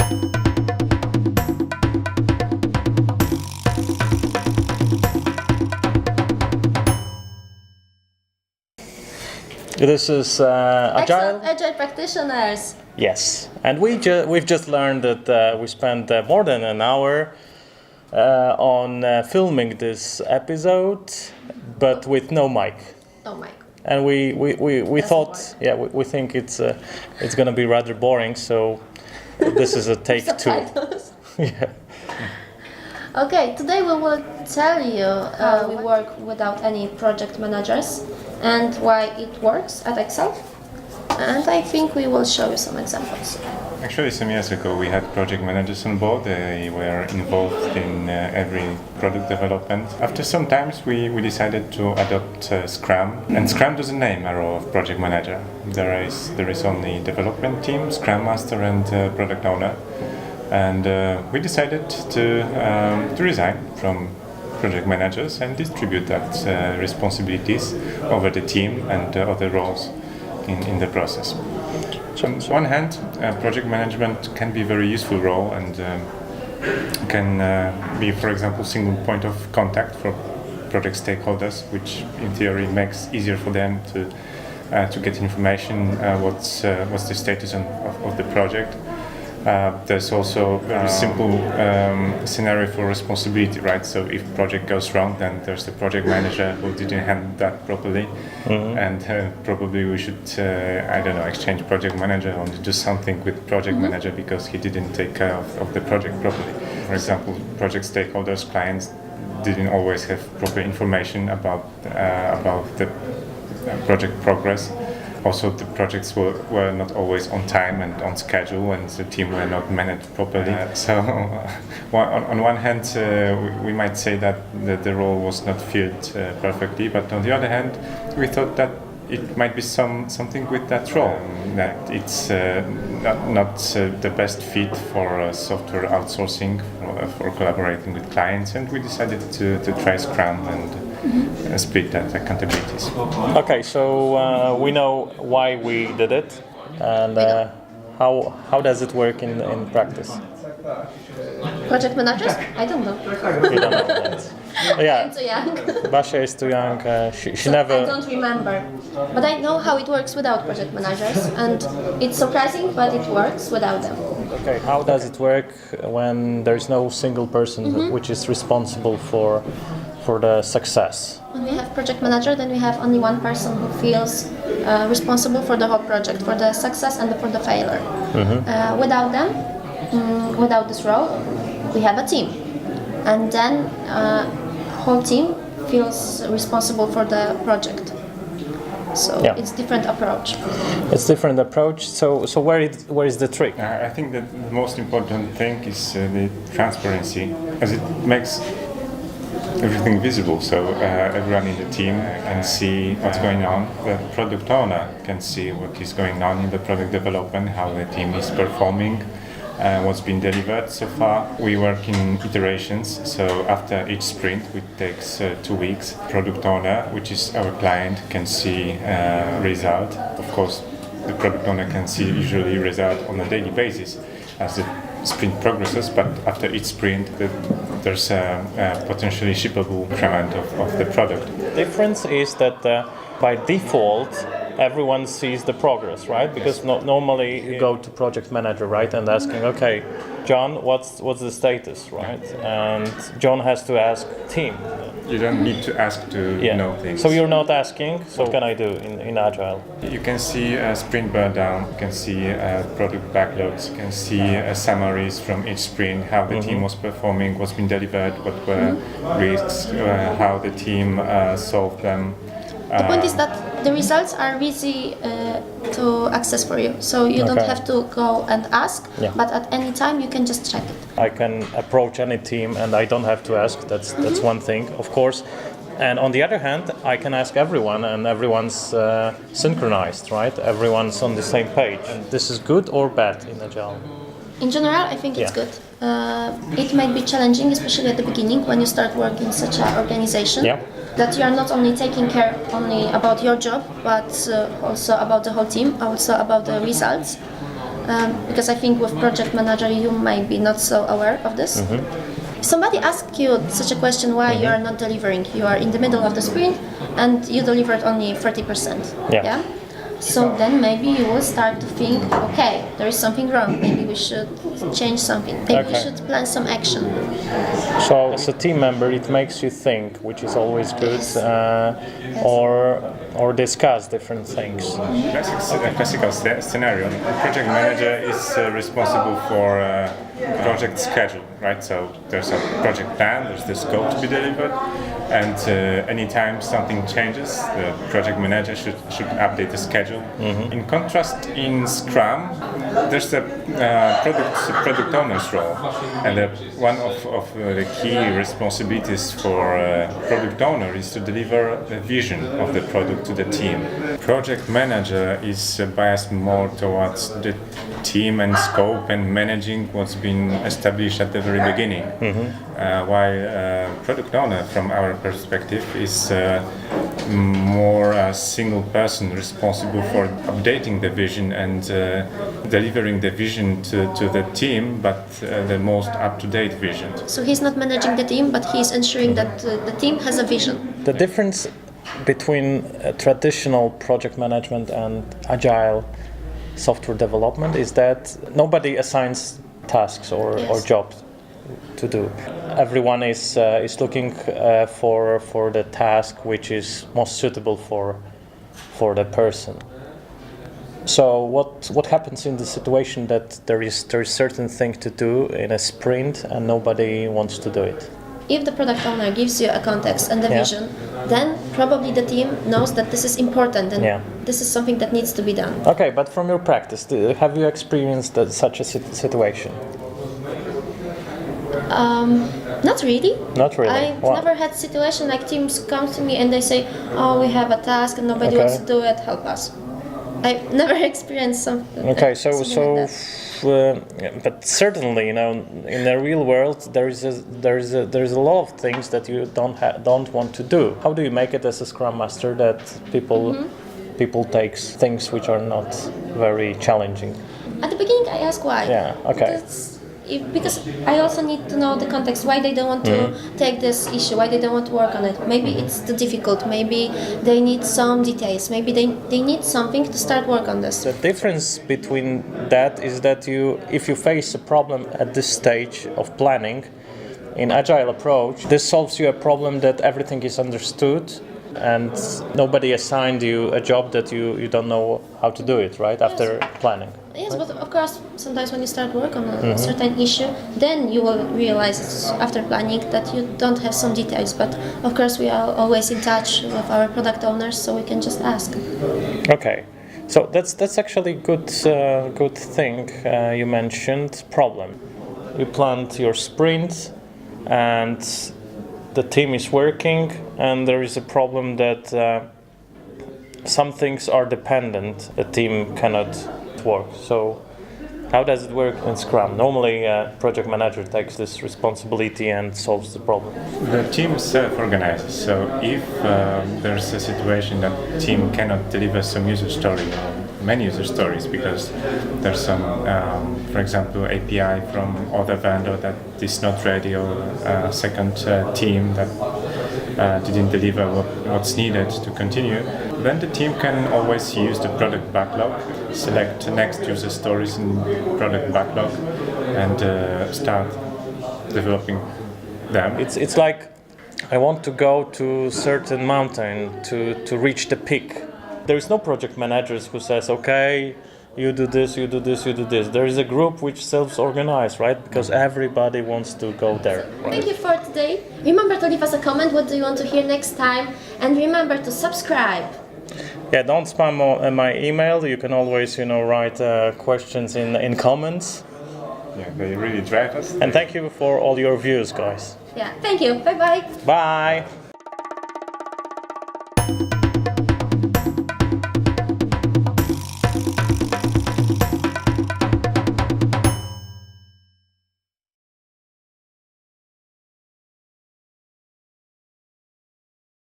This is Agile Practitioners. Yes, and we've just learned that we spent more than an hour on filming this episode, but with no mic. No mic. And we thought, we think it's gonna be rather boring, so this is a take two. Yeah. Okay, today we will tell you how we work without any project managers and why it works at XSolve. And I think we will show you some examples. Actually, some years ago we had project managers on board. They were involved in every product development. After some times we decided to adopt Scrum. And Scrum doesn't name a role of project manager. There is only development team, Scrum Master and product owner. And we decided to resign from project managers and distribute that responsibilities over the team and other roles in the process. On one hand, project management can be a very useful role and can be, for example, single point of contact for project stakeholders, which in theory makes easier for them to get information what's the status of the project. There's also a very simple scenario for responsibility, right? So if project goes wrong, then there's the project manager who didn't handle that properly, and probably we should, exchange project manager or do something with project manager because he didn't take care of the project properly. For example, project stakeholders, clients didn't always have proper information about the project progress. Also, the projects were not always on time and on schedule, and the team were not managed properly. So, on one hand, we might say that the role was not filled perfectly, but on the other hand, we thought that it might be something with that role, that it's not the best fit for software outsourcing, for collaborating with clients, and we decided to try Scrum and split that accountabilities. Okay, so we know why we did it, and how does it work in practice? Project managers? I don't know. You don't know that. Yeah, I'm too young. Basia is too young. She So never. I don't remember. But I know how it works without project managers, and it's surprising, but it works without them. Okay, how does it work when there's no single person which is responsible for the success? When we have project manager, then we have only one person who feels responsible for the whole project, for the success and for the failure. Without them, without this role, we have a team, and then whole team feels responsible for the project. So it's different approach. It's different approach. So where is the trick? I think that the most important thing is the transparency, as it makes everything visible, so everyone in the team can see what's going on. The product owner can see what is going on in the product development, how the team is performing, what's been delivered so far. We work in iterations, so after each sprint, which takes 2 weeks, product owner, which is our client, can see result. Of course, the product owner can see usually result on a daily basis as the sprint progresses, but after each sprint there's a potentially shippable increment of the product. The difference is that by default everyone sees the progress, right? Because normally you go to project manager, right, and asking, okay, John, what's the status, right? And John has to ask team. You don't need to ask to know things. So you're not asking, so what can I do in Agile? You can see a sprint burn down, you can see product backlogs, you can see summaries from each sprint, how the team was performing, what's been delivered, what were risks, how the team solved them. The point is that the results are easy to access for you, so you don't have to go and ask, but at any time you can just check it. I can approach any team and I don't have to ask, that's one thing, of course. And on the other hand, I can ask everyone and everyone's synchronized, right? Everyone's on the same page. And this is good or bad in Agile? In general, I think it's good. It might be challenging, especially at the beginning when you start working in such an organization, that you are not only taking care only about your job, but also about the whole team, also about the results. because I think with project manager you might be not so aware of this. Somebody asked you such a question why you are not delivering. You are in the middle of the sprint and you delivered only 30%. Yeah. So then maybe you will start to think, okay, there is something wrong. Maybe we should change something. Maybe we should plan some action. So as a team member, it makes you think, which is always good, or discuss different things. Classical scenario. The project manager is responsible for project schedule, right? So there's a project plan, there's the scope to be delivered, and anytime something changes, the project manager should update the schedule. In contrast, in Scrum, there's the product owner's role, and one of the key responsibilities for product owner is to deliver the vision of the product to the team. Project manager is biased more towards the team and scope and managing what's been established at the very beginning, while product owner, from our perspective, is more a single person responsible for updating the vision and delivering the vision to the team, but the most up-to-date vision. So he's not managing the team, but he's ensuring that the team has a vision. The difference between traditional project management and agile software development is that nobody assigns tasks or jobs to do. Everyone is looking for the task which is most suitable for the person. So what happens in the situation that there is certain thing to do in a sprint and nobody wants to do it? If the product owner gives you a context and the vision, then probably the team knows that this is important and this is something that needs to be done. Okay, but from your practice, have you experienced such a situation? Not really. Not really? I've never had situation like teams come to me and they say, oh, we have a task and nobody wants to do it, help us. I've never experienced something. Okay, like but certainly, in the real world, there is a lot of things that you don't want to do. How do you make it as a Scrum Master that people take things which are not very challenging? At the beginning, I ask why. Yeah. Okay. Because I also need to know the context, why they don't want to take this issue, why they don't want to work on it. Maybe it's too difficult, maybe they need some details, maybe they need something to start work on this. The difference between that is that if you face a problem at this stage of planning, in Agile approach, this solves you a problem that everything is understood and nobody assigned you a job that you don't know how to do it, right, after planning. Yes, but of course, sometimes when you start work on a certain issue, then you will realize after planning that you don't have some details. But of course, we are always in touch with our product owners, so we can just ask. Okay, so that's actually good thing you mentioned. Problem. You planned your sprint, and the team is working, and there is a problem that some things are dependent. The team cannot work. So how does it work in Scrum? Normally a project manager takes this responsibility and solves the problem. The team self-organizes, so if there's a situation that team cannot deliver some user story or many user stories because there's some, for example, API from other vendor that is not ready, or a second team that didn't deliver what's needed to continue, then the team can always use the product backlog, select the next user stories in product backlog, and start developing them. It's like I want to go to certain mountain to reach the peak. There is no project managers who says, okay, you do this, you do this, you do this. There is a group which self-organizes, right? Because everybody wants to go there. Right? Thank you for today. Remember to leave us a comment. What do you want to hear next time? And remember to subscribe. Yeah, don't spam my email. You can always, write questions in comments. Yeah, they really drive us. And thank you for all your views, guys. Yeah, thank you. Bye-bye. Bye.